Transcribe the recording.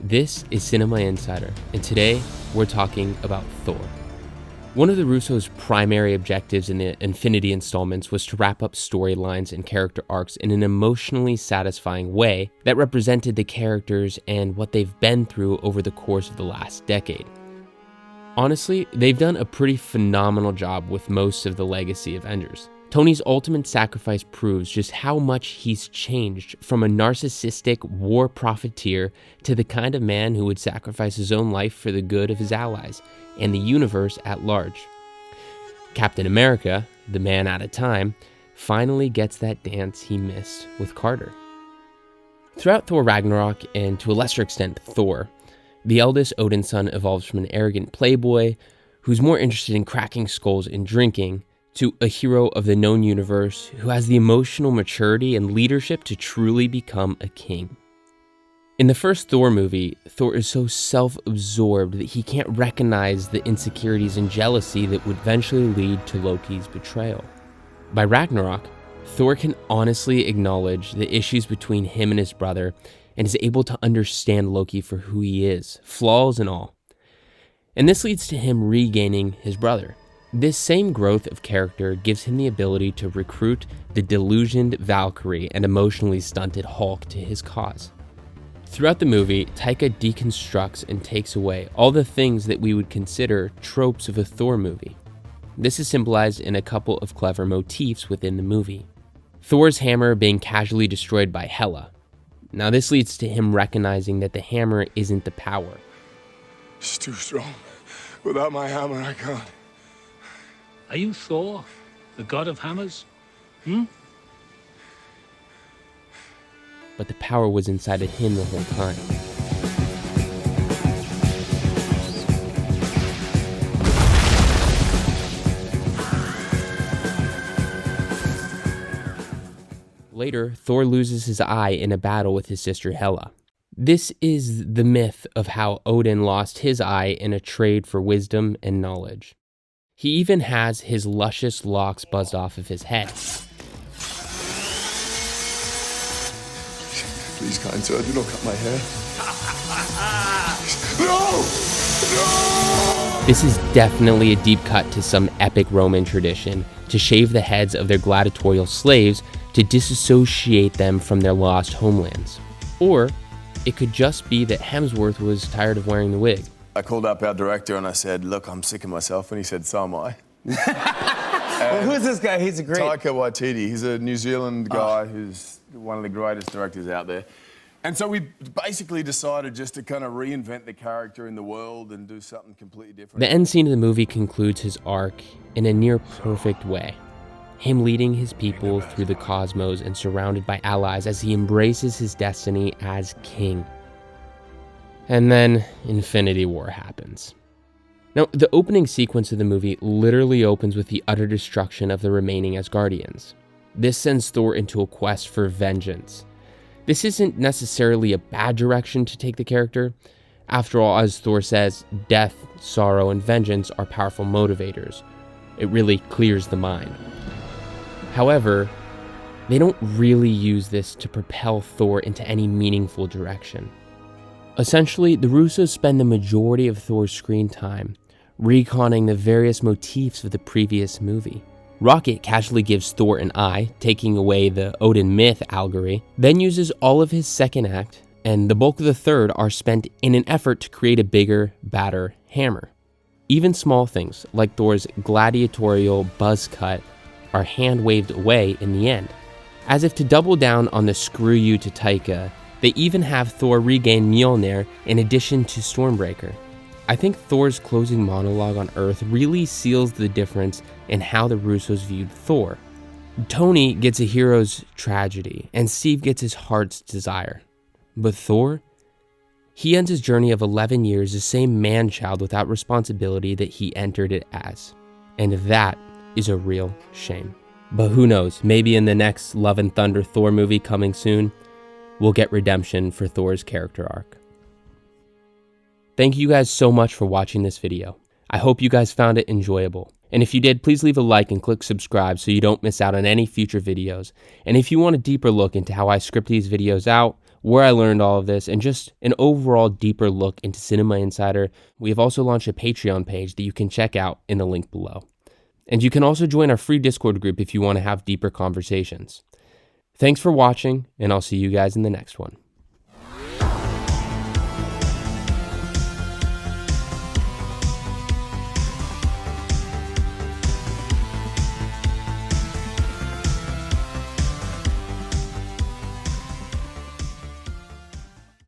This is Cinema Insider, and today we're talking about Thor. One of the Russo's primary objectives in the Infinity installments was to wrap up storylines and character arcs in an emotionally satisfying way that represented the characters and what they've been through over the course of the last decade. Honestly, they've done a pretty phenomenal job with most of the legacy Avengers. Tony's ultimate sacrifice proves just how much he's changed from a narcissistic war profiteer to the kind of man who would sacrifice his own life for the good of his allies and the universe at large. Captain America, the man out of time, finally gets that dance he missed with Carter. Throughout Thor Ragnarok, and to a lesser extent Thor, the eldest Odin's son evolves from an arrogant playboy who's more interested in cracking skulls and drinking to a hero of the known universe who has the emotional maturity and leadership to truly become a king. In the first Thor movie, Thor is so self-absorbed that he can't recognize the insecurities and jealousy that would eventually lead to Loki's betrayal. By Ragnarok, Thor can honestly acknowledge the issues between him and his brother and is able to understand Loki for who he is, flaws and all. And this leads to him regaining his brother. This same growth of character gives him the ability to recruit the delusioned Valkyrie and emotionally stunted Hulk to his cause. Throughout the movie, Taika deconstructs and takes away all the things that we would consider tropes of a Thor movie. This is symbolized in a couple of clever motifs within the movie. Thor's hammer being casually destroyed by Hela. Now this leads to him recognizing that the hammer isn't the power. It's too strong. Without my hammer, I can't. Are you Thor, the god of hammers? But the power was inside of him the whole time. Later, Thor loses his eye in a battle with his sister Hela. This is the myth of how Odin lost his eye in a trade for wisdom and knowledge. He even has his luscious locks buzzed off of his head. Please, kind sir, do not cut my hair. No! No! This is definitely a deep cut to some epic Roman tradition to shave the heads of their gladiatorial slaves to disassociate them from their lost homelands. Or it could just be that Hemsworth was tired of wearing the wig. I called up our director and I said, look, I'm sick of myself. And he said, so am I. Well, who's this guy? He's a great... Taika Waititi. He's a New Zealand guy who's one of the greatest directors out there. And so we basically decided just to kind of reinvent the character in the world and do something completely different. The end scene of the movie concludes his arc in a near perfect way. Him leading his people through the cosmos and surrounded by allies as he embraces his destiny as king. And then Infinity War happens. Now, the opening sequence of the movie literally opens with the utter destruction of the remaining Asgardians. This sends Thor into a quest for vengeance. This isn't necessarily a bad direction to take the character. After all, as Thor says, death, sorrow, and vengeance are powerful motivators. It really clears the mind. However, they don't really use this to propel Thor into any meaningful direction. Essentially, the Russos spend the majority of Thor's screen time reconning the various motifs of the previous movie. Rocket casually gives Thor an eye, taking away the Odin myth allegory, then uses all of his second act, and the bulk of the third are spent in an effort to create a bigger, badder hammer. Even small things, like Thor's gladiatorial buzz cut, are hand-waved away in the end. As if to double down on the screw you to Taika, they even have Thor regain Mjolnir in addition to Stormbreaker. I think Thor's closing monologue on Earth really seals the difference in how the Russos viewed Thor. Tony gets a hero's tragedy, and Steve gets his heart's desire. But Thor? He ends his journey of 11 years the same man-child without responsibility that he entered it as. And that is a real shame. But who knows, maybe in the next Love and Thunder Thor movie coming soon, we'll get redemption for Thor's character arc. Thank you guys so much for watching this video. I hope you guys found it enjoyable. And if you did, please leave a like and click subscribe so you don't miss out on any future videos. And if you want a deeper look into how I script these videos out, where I learned all of this, and just an overall deeper look into Cinema Insider. We have also launched a Patreon page that you can check out in the link below. And you can also join our free Discord group if you want to have deeper conversations. Thanks for watching, and I'll see you guys in the next one.